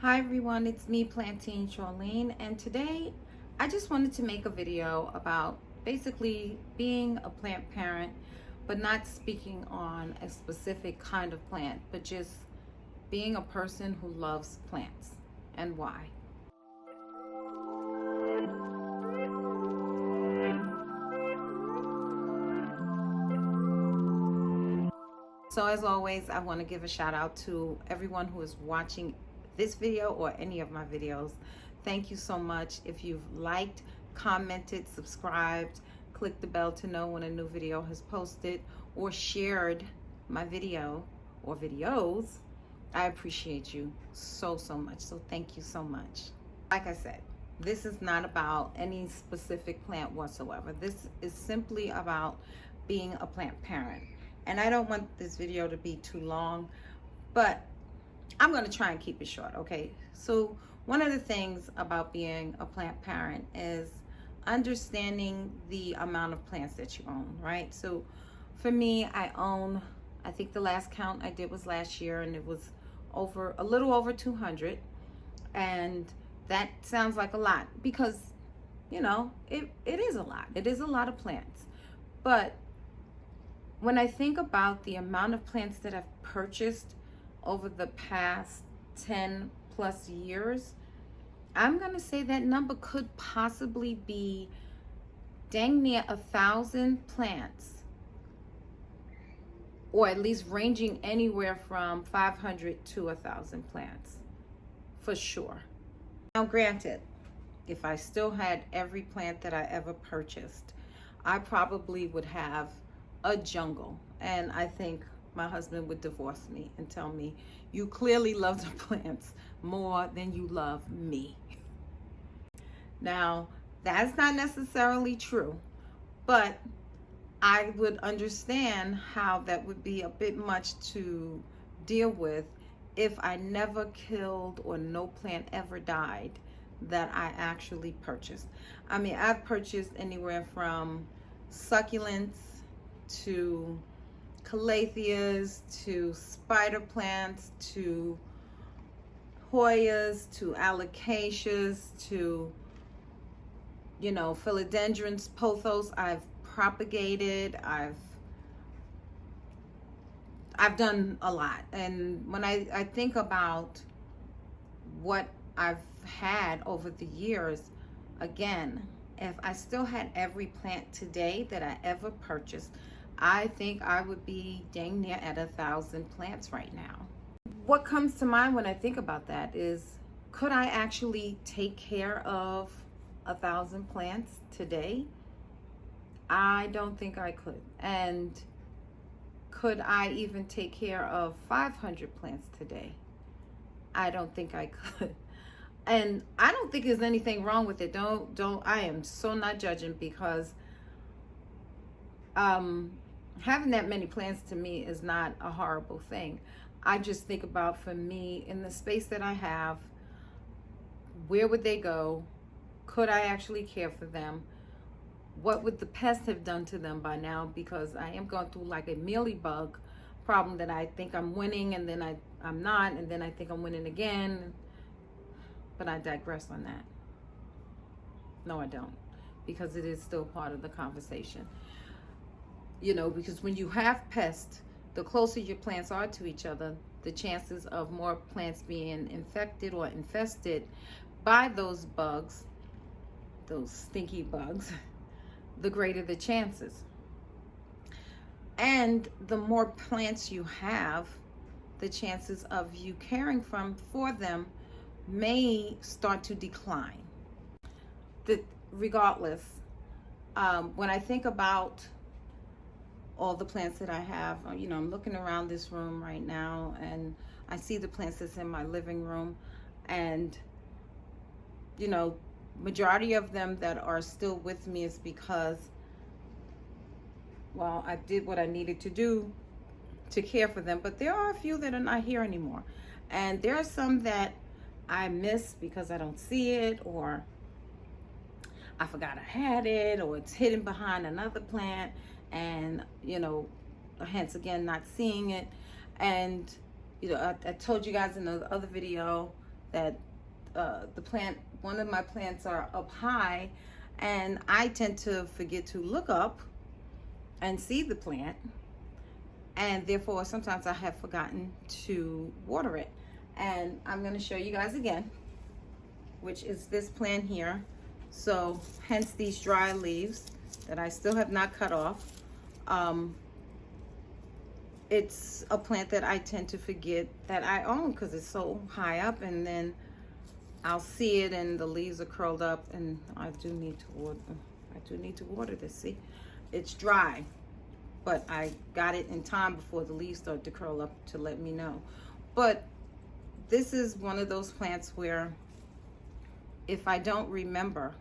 Hi everyone, it's me, Plantain Charlene, and today I just wanted to make a video about basically being a plant parent, but not speaking on a specific kind of plant, but just being a person who loves plants and why. So as always, I want to give a shout out to everyone who is watching this video or any of my videos. Thank you so much. If you've liked, commented, subscribed, click the bell to know when a new video has posted, or shared my video or videos, I appreciate you so much. So thank you so much. Like I said, this is not about any specific plant whatsoever. This is simply about being a plant parent. And I don't want this video to be too long, but I'm going to try and keep it short, okay? So one of the things about being a plant parent is understanding the amount of plants that you own, right? So for me, I think the last count I did was last year, and it was a little over 200. And that sounds like a lot because, you know, it is a lot. It is a lot of plants. But when I think about the amount of plants that I've purchased over the past 10 plus years, I'm gonna say that number could possibly be dang near 1,000 plants, or at least ranging anywhere from 500 to 1,000 plants, for sure. Now granted, if I still had every plant that I ever purchased, I probably would have a jungle, and I think my husband would divorce me and tell me, you clearly love the plants more than you love me. Now, that's not necessarily true, but I would understand how that would be a bit much to deal with if I never killed or no plant ever died that I actually purchased. I mean, I've purchased anywhere from succulents to calatheas to spider plants to Hoyas to alocasias to, you know, philodendrons, pothos. I've propagated. I've done a lot. And when I think about what I've had over the years, again, if I still had every plant today that I ever purchased, I think I would be dang near at 1,000 plants right now. What comes to mind when I think about that is, could I actually take care of 1,000 plants today? I don't think I could. And could I even take care of 500 plants today? I don't think I could. And I don't think there's anything wrong with it. I am so not judging, because having that many plants to me is not a horrible thing. I just think about, for me, in the space that I have, where would they go? Could I actually care for them? What would the pests have done to them by now? Because I am going through like a mealybug problem that I think I'm winning, and then I'm not, and then I think I'm winning again. But I digress on that. No, I don't, because it is still part of the conversation. You know, because when you have pests, the closer your plants are to each other, the chances of more plants being infected or infested by those bugs, those stinky bugs, the greater the chances. And the more plants you have, the chances of you caring for them may start to decline. Regardless, when I think about all the plants that I have, you know, I'm looking around this room right now, and I see the plants that's in my living room, and, you know, majority of them that are still with me is because, well, I did what I needed to do to care for them. But there are a few that are not here anymore, and there are some that I miss because I don't see it, or I forgot I had it, or it's hidden behind another plant, and, you know, hence again not seeing it. And, you know, I told you guys in the other video that one of my plants are up high, and I tend to forget to look up and see the plant, and therefore sometimes I have forgotten to water it. And I'm going to show you guys again, which is this plant here. So hence these dry leaves that I still have not cut off. It's a plant that I tend to forget that I own because it's so high up, and then I'll see it and the leaves are curled up, and I do need to water this. See, it's dry, but I got it in time before the leaves start to curl up to let me know. But this is one of those plants where if I don't remember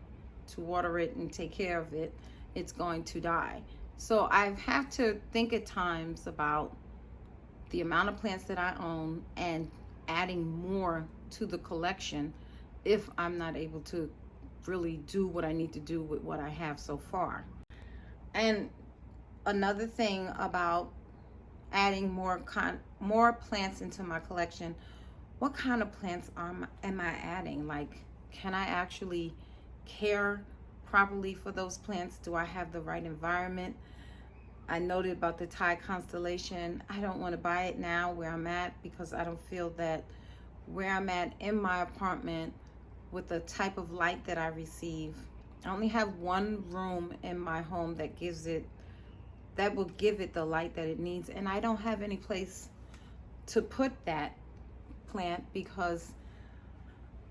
to water it and take care of it, it's going to die. So I have to think at times about the amount of plants that I own and adding more to the collection if I'm not able to really do what I need to do with what I have so far. And another thing about adding more plants into my collection, what kind of plants am I adding? Like, can I actually care properly for those plants? Do I have the right environment? I noted about the Thai constellation. I don't want to buy it now where I'm at because I don't feel that where I'm at in my apartment with the type of light that I receive. I only have one room in my home that will give it the light that it needs, and I don't have any place to put that plant because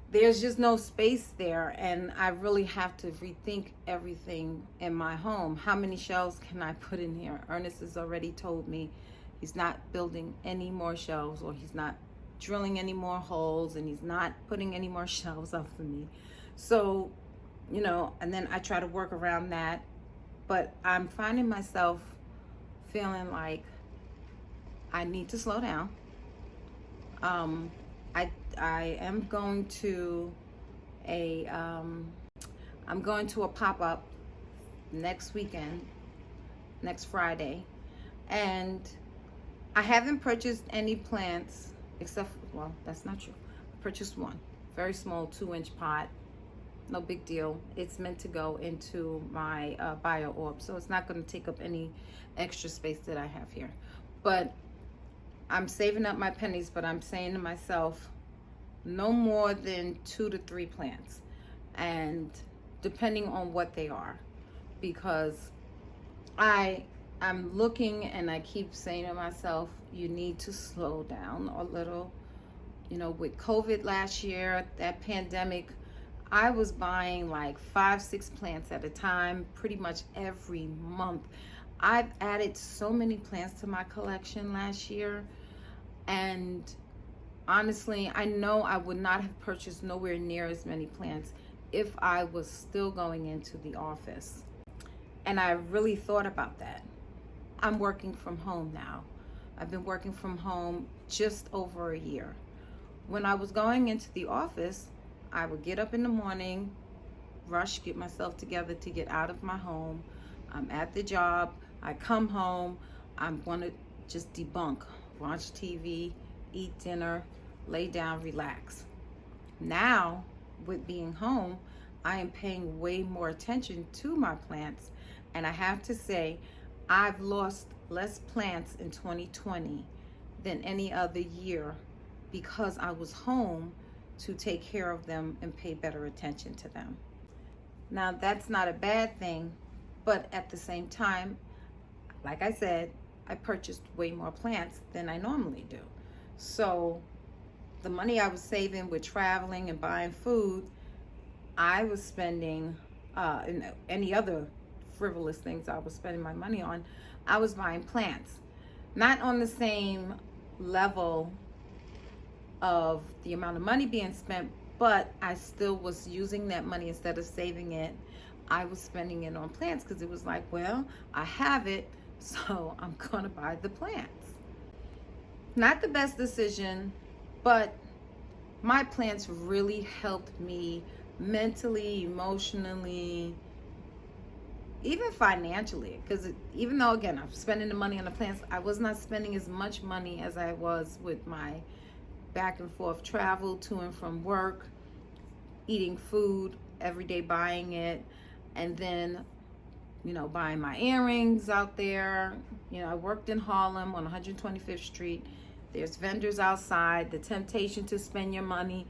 there's just no space there, and I really have to rethink everything in my home. How many shelves can I put in here? Ernest has already told me he's not building any more shelves, or he's not drilling any more holes, and he's not putting any more shelves up for me. So, and then I try to work around that, but I'm finding myself feeling like I need to slow down. I am going to I'm going to a pop-up next weekend, next Friday, and I haven't purchased any plants except, well, that's not true. I purchased one very small 2-inch pot, no big deal. It's meant to go into my bio orb, so it's not going to take up any extra space that I have here. But I'm saving up my pennies, but I'm saying to myself, no more than 2 to 3 plants, and depending on what they are, because I'm looking and I keep saying to myself, you need to slow down a little. With COVID last year, that pandemic, I was buying like 5-6 plants at a time pretty much every month. I've added so many plants to my collection last year, and honestly, I know I would not have purchased nowhere near as many plants if I was still going into the office. And I really thought about that. I'm working from home now. I've been working from home just over a year. When I was going into the office, I would get up in the morning, rush, get myself together to get out of my home. I'm at the job. I come home. I'm going to just debunk, watch TV, eat dinner, lay down, relax. Now, with being home, I am paying way more attention to my plants, and I have to say, I've lost less plants in 2020 than any other year because I was home to take care of them and pay better attention to them. Now, that's not a bad thing, but at the same time, like I said, I purchased way more plants than I normally do. So the money I was saving with traveling and buying food, I was spending, and any other frivolous things I was spending my money on, I was buying plants. Not on the same level of the amount of money being spent, but I still was using that money instead of saving it. I was spending it on plants because it was like, well, I have it, so I'm gonna buy the plants. Not the best decision, but my plants really helped me mentally, emotionally, even financially, because even though, again, I'm spending the money on the plants, I was not spending as much money as I was with my back and forth travel to and from work, eating food every day, buying it, and then, buying my earrings out there. I worked in Harlem on 125th Street. There's vendors outside. The temptation to spend your money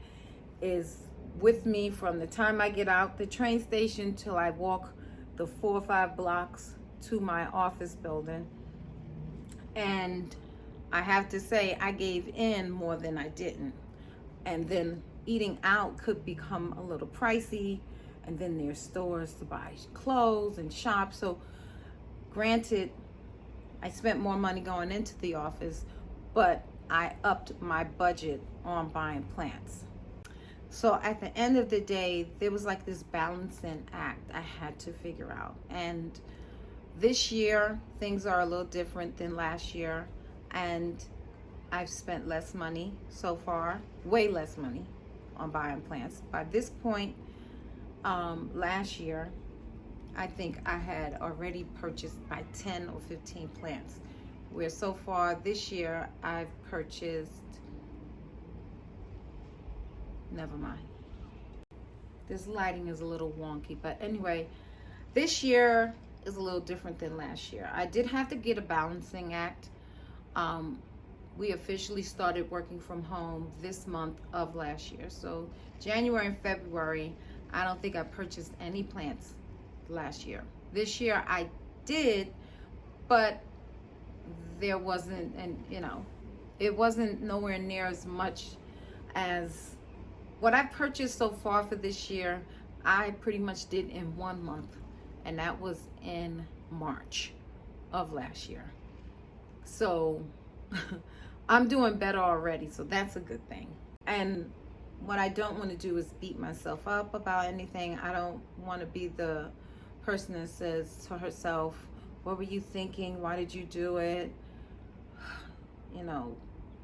is with me from the time I get out the train station till I walk the 4 or 5 blocks to my office building. And I have to say, I gave in more than I didn't. And then eating out could become a little pricey. And then there's stores to buy clothes and shop. So granted, I spent more money going into the office, but I upped my budget on buying plants. So at the end of the day, there was like this balancing act I had to figure out. And this year, things are a little different than last year. And I've spent less money so far, way less money on buying plants. By this point, last year, I think I had already purchased by 10 or 15 plants. Where so far this year, I've purchased, never mind. This lighting is a little wonky, but anyway, this year is a little different than last year. I did have to get a balancing act. We officially started working from home this month of last year. So January and February, I don't think I purchased any plants last year. This year I did, but there wasn't, it wasn't nowhere near as much as what I've purchased so far for this year. I pretty much did in 1 month, and that was in March of last year. So I'm doing better already, so that's a good thing. And what I don't want to do is beat myself up about anything. I don't want to be the person that says to herself, what were you thinking? Why did you do it?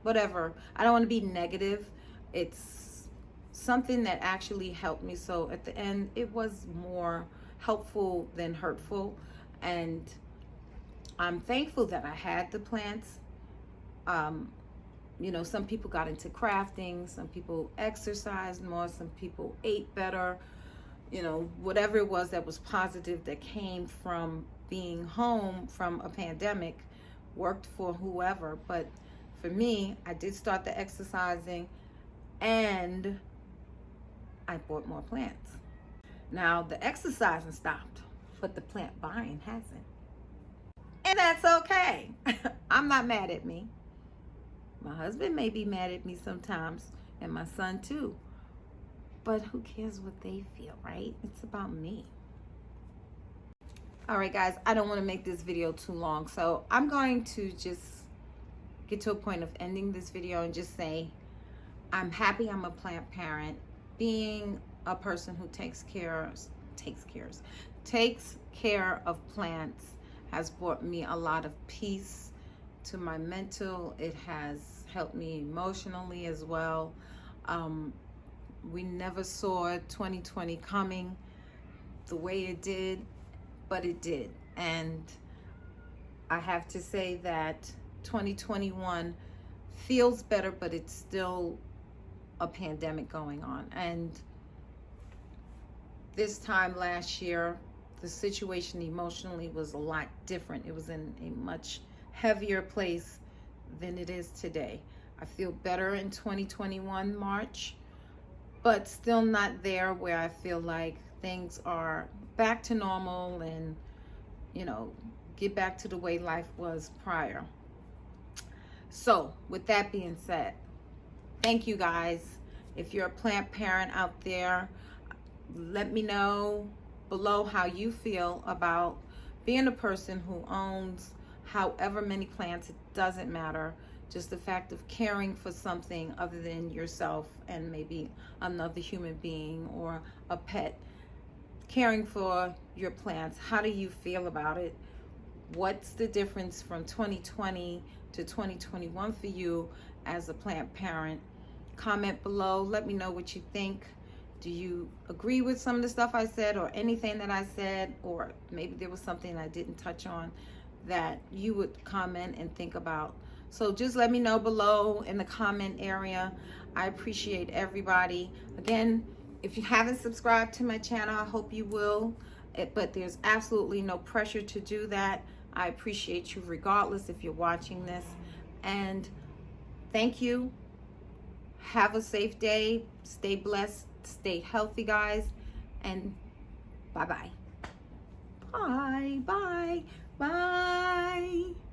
Whatever. I don't want to be negative. It's something that actually helped me. So at the end, it was more helpful than hurtful. And I'm thankful that I had the plants. Some people got into crafting, some people exercised more, some people ate better, whatever it was that was positive that came from being home from a pandemic worked for whoever. But for me, I did start the exercising and I bought more plants. Now the exercising stopped, but the plant buying hasn't. And that's okay. I'm not mad at me. My husband may be mad at me sometimes, and my son too. But who cares what they feel, right? It's about me. All right, guys, I don't want to make this video too long, so I'm going to just get to a point of ending this video and just say I'm happy I'm a plant parent. Being a person who takes care of plants has brought me a lot of peace to my mental. It has helped me emotionally as well. We never saw 2020 coming the way it did, but it did. And I have to say that 2021 feels better, but it's still a pandemic going on. And this time last year, the situation emotionally was a lot different. It was in a much heavier place than it is today. I feel better in 2021 March, but still not there where I feel like things are back to normal and, get back to the way life was prior. So with that being said, thank you guys. If you're a plant parent out there, let me know below how you feel about being a person who owns however many plants. It doesn't matter. Just the fact of caring for something other than yourself and maybe another human being or a pet. Caring for your plants. How do you feel about it? What's the difference from 2020 to 2021 for you as a plant parent? Comment below. Let me know what you think. Do you agree with some of the stuff I said or anything that I said? Or maybe there was something I didn't touch on that you would comment and think about So just let me know below in the comment area. I appreciate everybody. Again, if you haven't subscribed to my channel, I hope you will. But there's absolutely no pressure to do that. I appreciate you regardless if you're watching this. And thank you. Have a safe day. Stay blessed. Stay healthy, guys. And bye-bye. Bye. Bye. Bye.